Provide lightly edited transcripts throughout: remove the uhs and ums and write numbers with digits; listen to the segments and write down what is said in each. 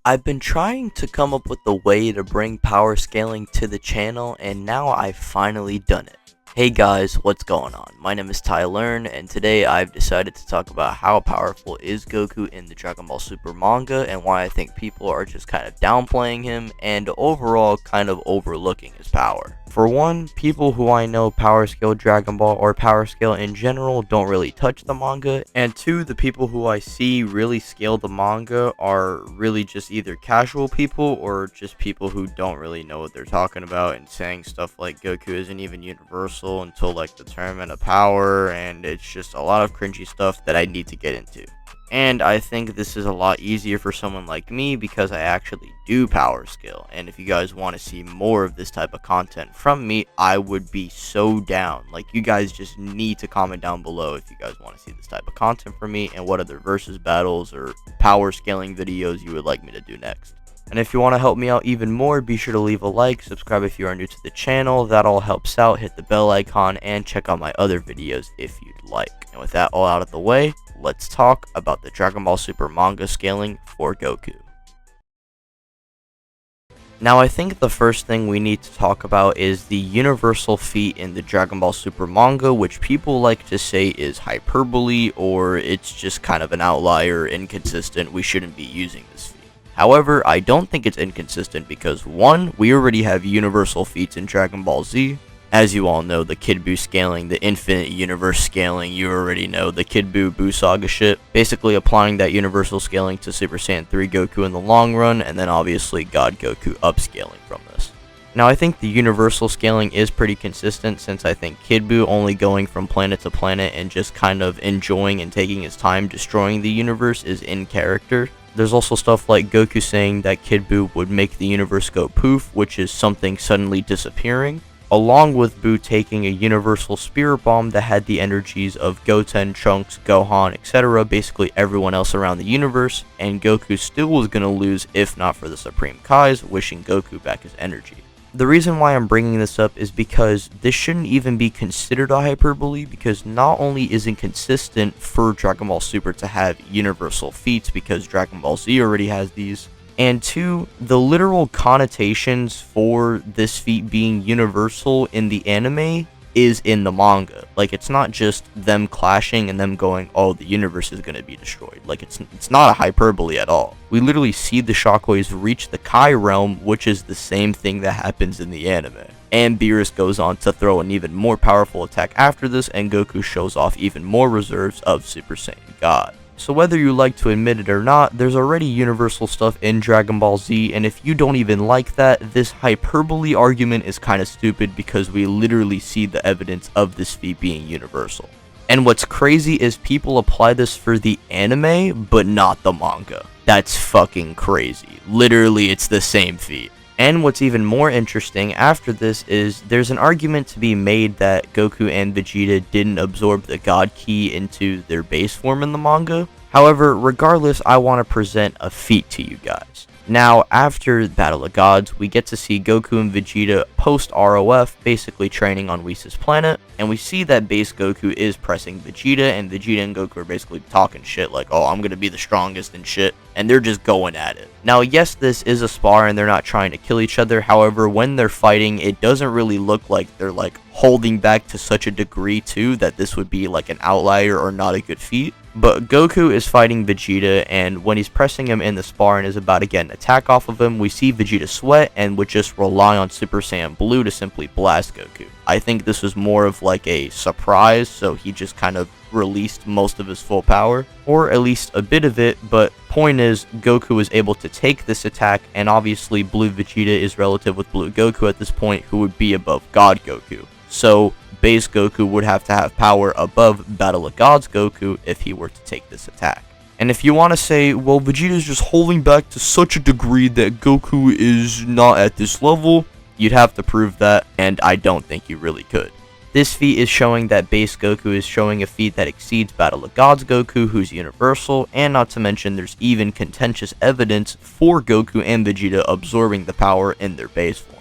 I've been trying to come up with a way to bring power scaling to the channel, and now I've finally done it. Hey guys, what's going on? My name is Tyler, and today I've decided to talk about how powerful is Goku in the Dragon Ball Super manga, and why I think people are just kind of downplaying him, and overall kind of overlooking his power. For one, people who I know power scale Dragon Ball or power scale in general don't really touch the manga, and two, the people who I see really scale the manga are really just either casual people or just people who don't really know what they're talking about and saying stuff like Goku isn't even universal until like the tournament of power, and it's just a lot of cringy stuff that I need to get into. And I think this is a lot easier for someone like me because I actually do power scale, and if you guys want to see more of this type of content from me, I would be so down. Like, you guys just need to comment down below if you guys want to see this type of content from me and what other versus battles or power scaling videos you would like me to do next. And if you want to help me out even more, be sure to leave a like, subscribe if you are new to the channel, that all helps out, hit the bell icon, and check out my other videos if you'd like. And with that all out of the way, let's talk about the Dragon Ball Super manga scaling for Goku. Now, I think the first thing we need to talk about is the universal feat in the Dragon Ball Super manga, which people like to say is hyperbole, or it's just kind of an outlier, inconsistent, we shouldn't be using this feat. However, I don't think it's inconsistent because, one, we already have universal feats in Dragon Ball Z. As you all know, the Kid Buu scaling, the Infinite Universe scaling, you already know, the Kid Buu Saga shit. Basically applying that universal scaling to Super Saiyan 3 Goku in the long run, and then obviously God Goku upscaling from this. Now, I think the universal scaling is pretty consistent, since I think Kid Buu only going from planet to planet and just kind of enjoying and taking his time destroying the universe is in character. There's also stuff like Goku saying that Kid Buu would make the universe go poof, which is something suddenly disappearing, along with Buu taking a universal spirit bomb that had the energies of Goten, Trunks, Gohan, etc., basically everyone else around the universe, and Goku still was going to lose if not for the Supreme Kais wishing Goku back his energy. The reason why I'm bringing this up is because this shouldn't even be considered a hyperbole, because not only is it consistent for Dragon Ball Super to have universal feats because Dragon Ball Z already has these, and two, the literal connotations for this feat being universal in the anime is in the manga. Like, it's not just them clashing and them going, oh, the universe is going to be destroyed. Like, it's not a hyperbole at all. We literally see the shockwaves reach the Kai realm, which is the same thing that happens in the anime. And Beerus goes on to throw an even more powerful attack after this, and Goku shows off even more reserves of Super Saiyan God. So whether you like to admit it or not, there's already universal stuff in Dragon Ball Z, and if you don't even like that, this hyperbole argument is kind of stupid because we literally see the evidence of this feat being universal. And what's crazy is people apply this for the anime, but not the manga. That's fucking crazy. Literally, it's the same feat. And what's even more interesting after this is there's an argument to be made that Goku and Vegeta didn't absorb the God Ki into their base form in the manga. However, regardless, I want to present a feat to you guys. Now, after Battle of Gods, we get to see Goku and Vegeta post-ROF basically training on Whis' planet, and we see that base Goku is pressing Vegeta, and Vegeta and Goku are basically talking shit like, oh, I'm gonna be the strongest and shit, and they're just going at it. Now, yes, this is a spar and they're not trying to kill each other, however, when they're fighting, it doesn't really look like they're like holding back to such a degree too that this would be like an outlier or not a good feat. But Goku is fighting Vegeta, and when he's pressing him in the spar and is about to get an attack off of him, we see Vegeta sweat and would just rely on Super Saiyan Blue to simply blast Goku. I think this was more of like a surprise, so he just kind of released most of his full power, or at least a bit of it, but point is, Goku was able to take this attack, and obviously Blue Vegeta is relative with Blue Goku at this point, who would be above God Goku. So base Goku would have to have power above Battle of Gods Goku if he were to take this attack. And if you want to say, well, Vegeta is just holding back to such a degree that Goku is not at this level, you'd have to prove that, and I don't think you really could. This feat is showing that base Goku is showing a feat that exceeds Battle of Gods Goku, who's universal, and not to mention there's even contentious evidence for Goku and Vegeta absorbing the power in their base form.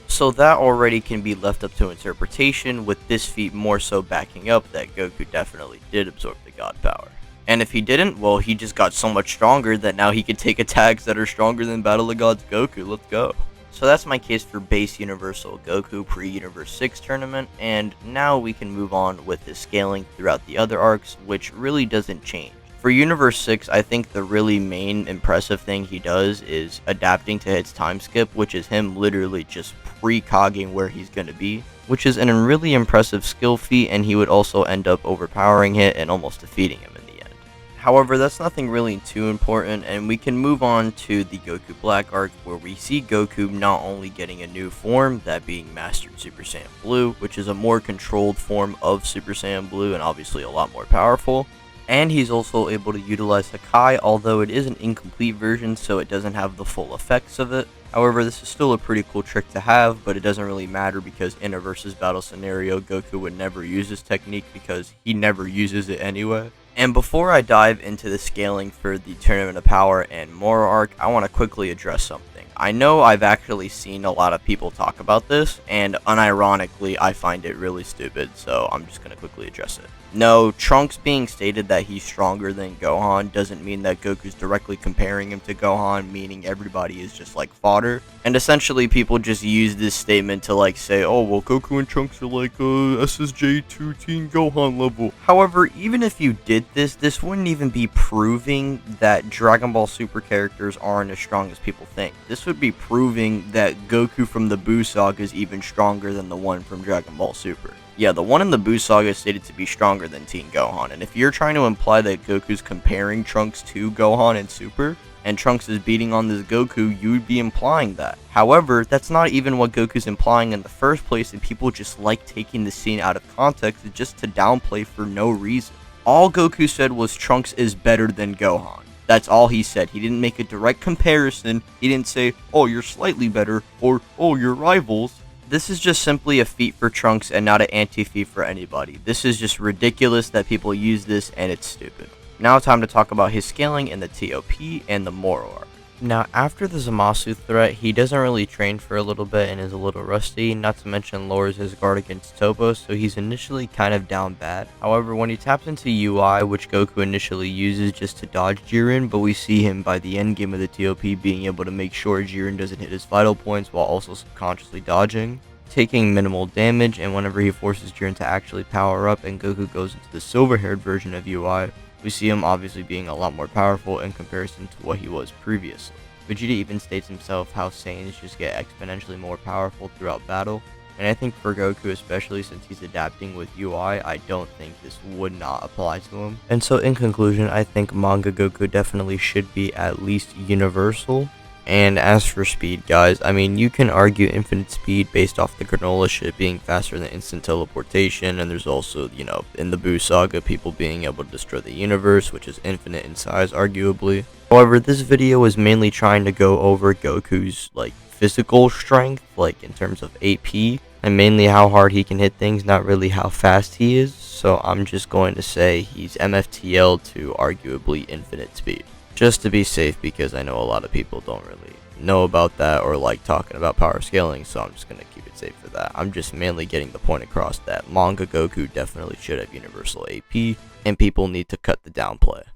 So that already can be left up to interpretation, with this feat more so backing up that Goku definitely did absorb the God power. And if he didn't, well, he just got so much stronger that now he could take attacks that are stronger than Battle of Gods Goku. Let's go. So that's my case for base Universal Goku pre-Universe 6 tournament, and now we can move on with his scaling throughout the other arcs, which really doesn't change. For Universe 6, I think the really main impressive thing he does is adapting to Hit's time skip, which is him literally just pre-cogging where he's going to be, which is a really impressive skill feat, and he would also end up overpowering Hit and almost defeating him in the end. However, that's nothing really too important, and we can move on to the Goku Black arc, where we see Goku not only getting a new form, that being Mastered Super Saiyan Blue, which is a more controlled form of Super Saiyan Blue and obviously a lot more powerful, and he's also able to utilize Hakai, although it is an incomplete version, so it doesn't have the full effects of it. However, this is still a pretty cool trick to have, but it doesn't really matter because in a versus battle scenario, Goku would never use this technique because he never uses it anyway. And before I dive into the scaling for the Tournament of Power and Moro arc, I want to quickly address something. I know I've actually seen a lot of people talk about this, and unironically, I find it really stupid, so I'm just going to quickly address it. No, Trunks being stated that he's stronger than Gohan doesn't mean that Goku's directly comparing him to Gohan, meaning everybody is just like fodder. And essentially people just use this statement to like say, oh well, Goku and Trunks are like SSJ2 Teen Gohan level. However, even if you did this wouldn't even be proving that Dragon Ball Super characters aren't as strong as people think. This would be proving that Goku from the Buu Saga is even stronger than the one from Dragon Ball Super. Yeah, the one in the Buu Saga is stated to be stronger than Teen Gohan, and if you're trying to imply that Goku's comparing Trunks to Gohan and Super, and Trunks is beating on this Goku, you'd be implying that. However, that's not even what Goku's implying in the first place, and people just like taking the scene out of context just to downplay for no reason. All Goku said was Trunks is better than Gohan. That's all he said. He didn't make a direct comparison. He didn't say, oh, you're slightly better, or oh, you're rivals. This is just simply a feat for Trunks and not an anti-feat for anybody. This is just ridiculous that people use this, and it's stupid. Now time to talk about his scaling in the TOP and the Moro arc. Now after the Zamasu threat, he doesn't really train for a little bit and is a little rusty, not to mention lowers his guard against Toppo, so he's initially kind of down bad. However, when he taps into UI, which Goku initially uses just to dodge Jiren, but we see him by the end game of the TOP being able to make sure Jiren doesn't hit his vital points while also subconsciously dodging, taking minimal damage, and whenever he forces Jiren to actually power up and Goku goes into the silver-haired version of UI, we see him obviously being a lot more powerful in comparison to what he was previously. Vegeta even states himself how Saiyans just get exponentially more powerful throughout battle, and I think for Goku, especially since he's adapting with UI, I don't think this would not apply to him. And so in conclusion, I think Manga Goku definitely should be at least universal. And as for speed, guys, I mean, you can argue infinite speed based off the granola shit being faster than instant teleportation, and there's also, you know, in the Buu Saga, people being able to destroy the universe, which is infinite in size, arguably. However, this video is mainly trying to go over Goku's, like, physical strength, like, in terms of AP, and mainly how hard he can hit things, not really how fast he is, so I'm just going to say he's MFTL to arguably infinite speed. Just to be safe, because I know a lot of people don't really know about that or like talking about power scaling, so I'm just going to keep it safe for that. I'm just mainly getting the point across that Manga Goku definitely should have universal AP, and people need to cut the downplay.